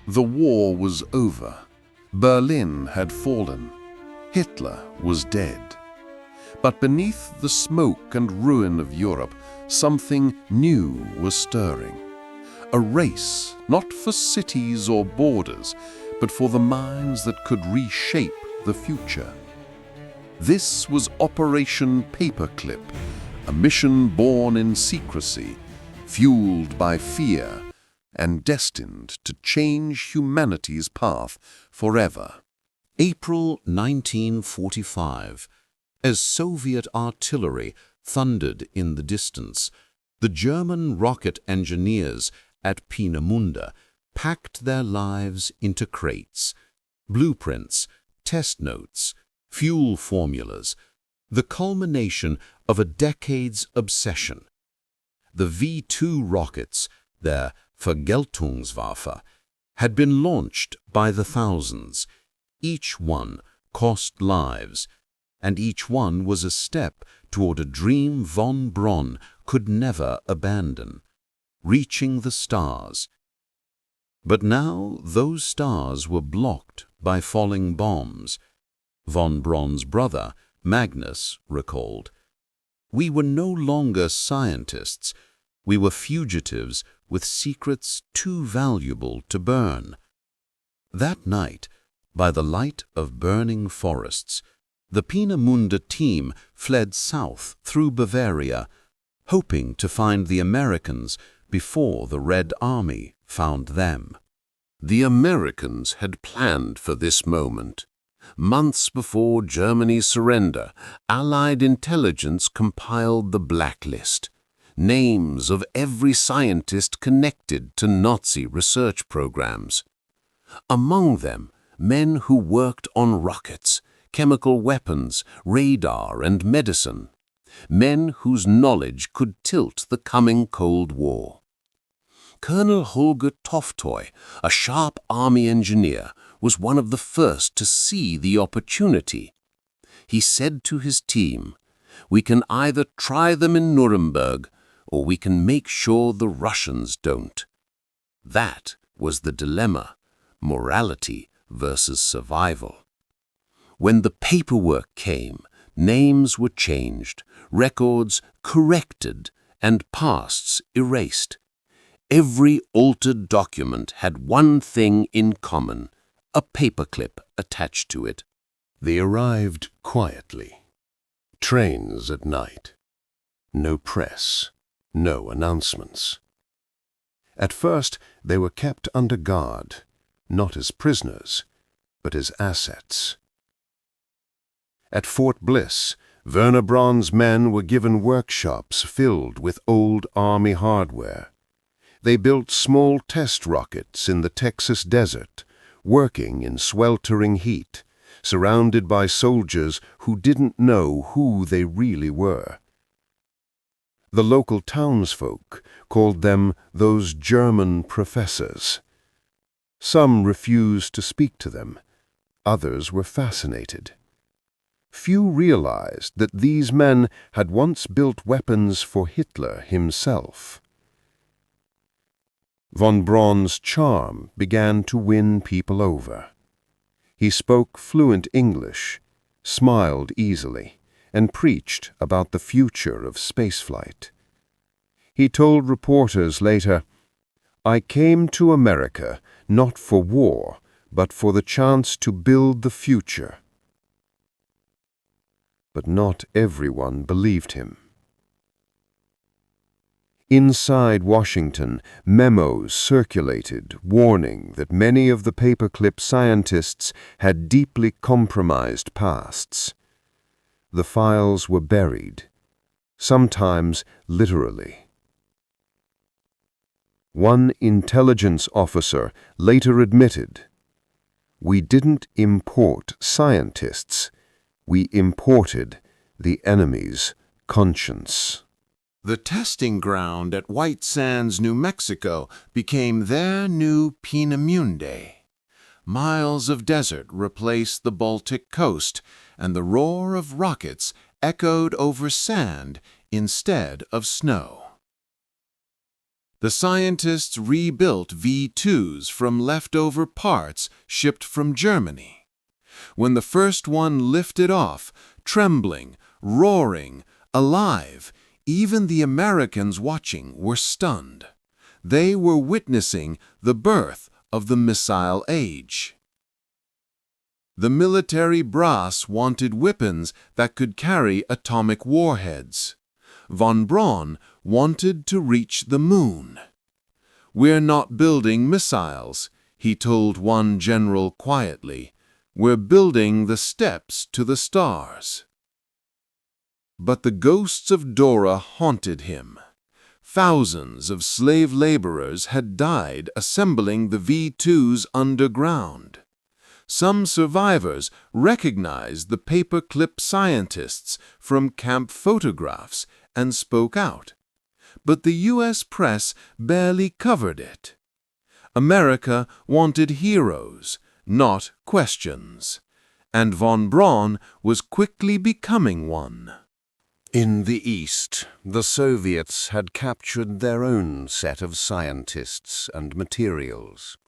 The war was over. Berlin had fallen. Hitler was dead. But beneath the smoke and ruin of Europe, something new was stirring. A race, not for cities or borders, but for the minds that could reshape the future. This was Operation Paperclip, a mission born in secrecy, fueled by fear, and destined to change humanity's path forever. April 1945. As Soviet artillery thundered in the distance, the German rocket engineers at Peenemünde packed their lives into crates. Blueprints, test notes, fuel formulas, the culmination of a decade's obsession. The V-2 rockets, their Vergeltungswaffe, had been launched by the thousands. Each one cost lives, and each one was a step toward a dream von Braun could never abandon, reaching the stars. But now those stars were blocked by falling bombs. Von Braun's brother, Magnus, recalled, "We were no longer scientists. We were fugitives with secrets too valuable to burn." That night, by the light of burning forests, the Peenemünde team fled south through Bavaria, hoping to find the Americans before the Red Army found them. The Americans had planned for this moment. Months before Germany's surrender, Allied intelligence compiled the blacklist, names of every scientist connected to Nazi research programs. Among them, men who worked on rockets, chemical weapons, radar, and medicine. Men whose knowledge could tilt the coming Cold War. Colonel Holger Toftoy, a sharp army engineer, was one of the first to see the opportunity. He said to his team, "We can either try them in Nuremberg, or we can make sure the Russians don't." That was the dilemma, morality versus survival. When the paperwork came, names were changed, records corrected, and pasts erased. Every altered document had one thing in common, a paperclip attached to it. They arrived quietly. Trains at night. No press, no announcements. At first, they were kept under guard, not as prisoners, but as assets. At Fort Bliss, Wernher Braun's men were given workshops filled with old Army hardware. They built small test rockets in the Texas desert, working in sweltering heat, surrounded by soldiers who didn't know who they really were. The local townsfolk called them those German professors. Some refused to speak to them. Others were fascinated. Few realized that these men had once built weapons for Hitler himself. Von Braun's charm began to win people over. He spoke fluent English, smiled easily, and preached about the future of spaceflight. He told reporters later, "I came to America not for war, but for the chance to build the future." But not everyone believed him. Inside Washington, memos circulated warning that many of the paperclip scientists had deeply compromised pasts. The files were buried, sometimes literally. One intelligence officer later admitted, "We didn't import scientists, we imported the enemy's conscience." The testing ground at White Sands, New Mexico, became their new Peenemünde. Miles of desert replaced the Baltic coast, and the roar of rockets echoed over sand instead of snow. The scientists rebuilt V-2s from leftover parts shipped from Germany. When the first one lifted off, trembling, roaring, alive, even the Americans watching were stunned. They were witnessing the birth of the missile age. The military brass wanted weapons that could carry atomic warheads. Von Braun wanted to reach the moon. "We're not building missiles," he told one general quietly. "We're building the steps to the stars." But the ghosts of Dora haunted him. Thousands of slave laborers had died assembling the V-2s underground. Some survivors recognized the paperclip scientists from camp photographs and spoke out. But the U.S. press barely covered it. America wanted heroes, not questions. And von Braun was quickly becoming one. In the East, the Soviets had captured their own set of scientists and materials.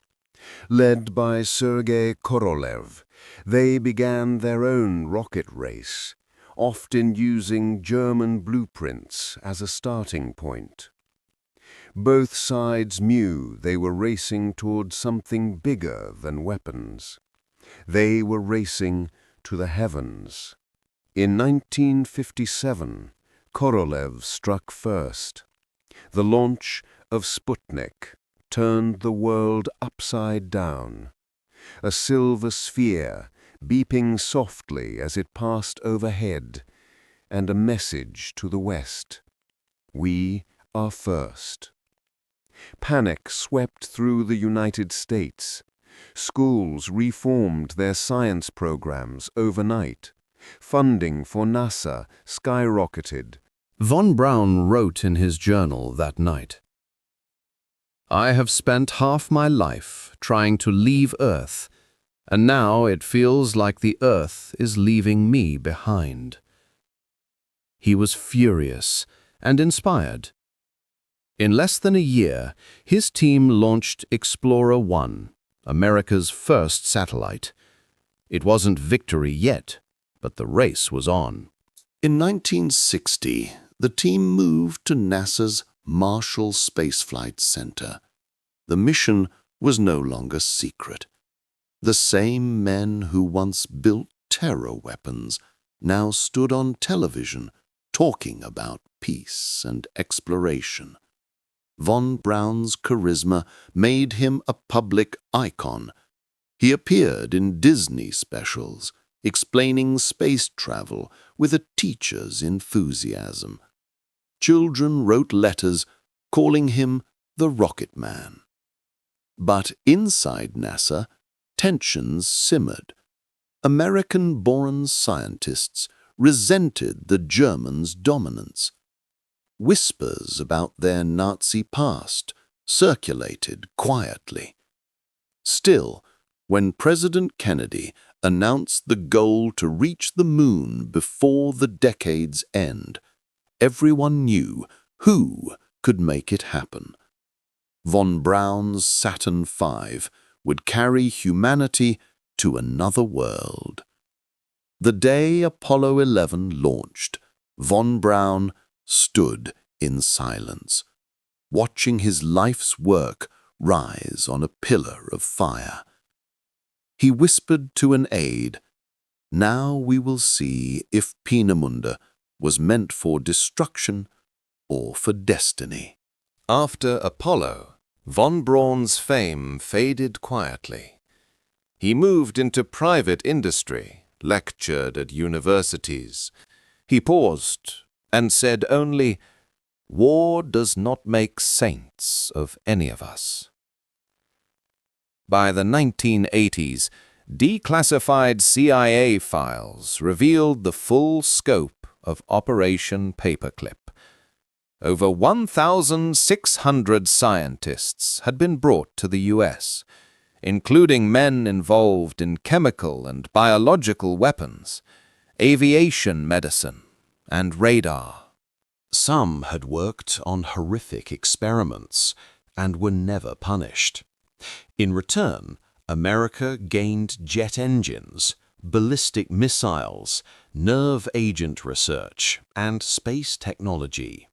Led by Sergei Korolev, they began their own rocket race, often using German blueprints as a starting point. Both sides knew they were racing towards something bigger than weapons. They were racing to the heavens. In 1957, Korolev struck first. The launch of Sputnik turned the world upside down. A silver sphere beeping softly as it passed overhead, and a message to the West: "We are first." Panic swept through the United States. Schools reformed their science programs overnight. Funding for NASA skyrocketed. Von Braun wrote in his journal that night, "I have spent half my life trying to leave Earth, and now it feels like the Earth is leaving me behind." He was furious and inspired. In less than a year, his team launched Explorer 1, America's first satellite. It wasn't victory yet, but the race was on. In 1960, the team moved to NASA's Marshall Space Flight Center. The mission was no longer secret. The same men who once built terror weapons now stood on television talking about peace and exploration. Von Braun's charisma made him a public icon. He appeared in Disney specials, explaining space travel with a teacher's enthusiasm. Children wrote letters calling him the Rocket Man. But inside NASA, tensions simmered. American-born scientists resented the Germans' dominance. Whispers about their Nazi past circulated quietly. Still, when President Kennedy announced the goal to reach the moon before the decade's end, everyone knew who could make it happen. Von Braun's Saturn V would carry humanity to another world. The day Apollo 11 launched, von Braun stood in silence, watching his life's work rise on a pillar of fire. He whispered to an aide, "Now we will see if Peenemünde was meant for destruction or for destiny." After Apollo, von Braun's fame faded quietly. He moved into private industry, lectured at universities. He paused and said only, "War does not make saints of any of us." By the 1980s, declassified CIA files revealed the full scope of Operation Paperclip. Over 1,600 scientists had been brought to the U.S., including men involved in chemical and biological weapons, aviation medicine, and radar. Some had worked on horrific experiments and were never punished. In return, America gained jet engines, ballistic missiles, nerve agent research, and space technology.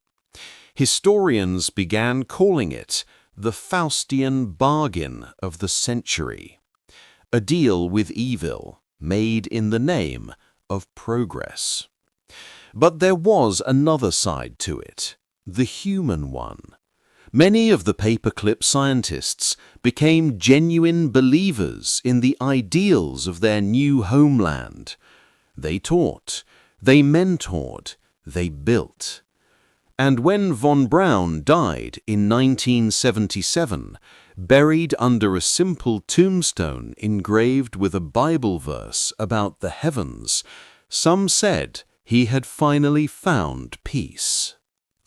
Historians began calling it the Faustian bargain of the century, a deal with evil made in the name of progress. But there was another side to it, the human one. Many of the paperclip scientists became genuine believers in the ideals of their new homeland. They taught, they mentored, they built. And when von Braun died in 1977, buried under a simple tombstone engraved with a Bible verse about the heavens, some said he had finally found peace.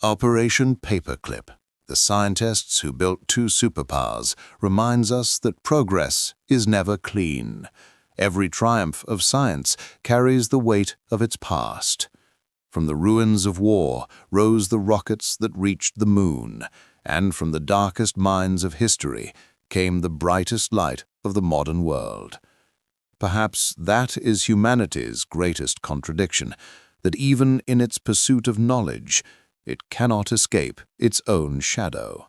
Operation Paperclip, the scientists who built two superpowers, reminds us that progress is never clean. Every triumph of science carries the weight of its past. From the ruins of war rose the rockets that reached the moon, and from the darkest mines of history came the brightest light of the modern world. Perhaps that is humanity's greatest contradiction, that even in its pursuit of knowledge, it cannot escape its own shadow.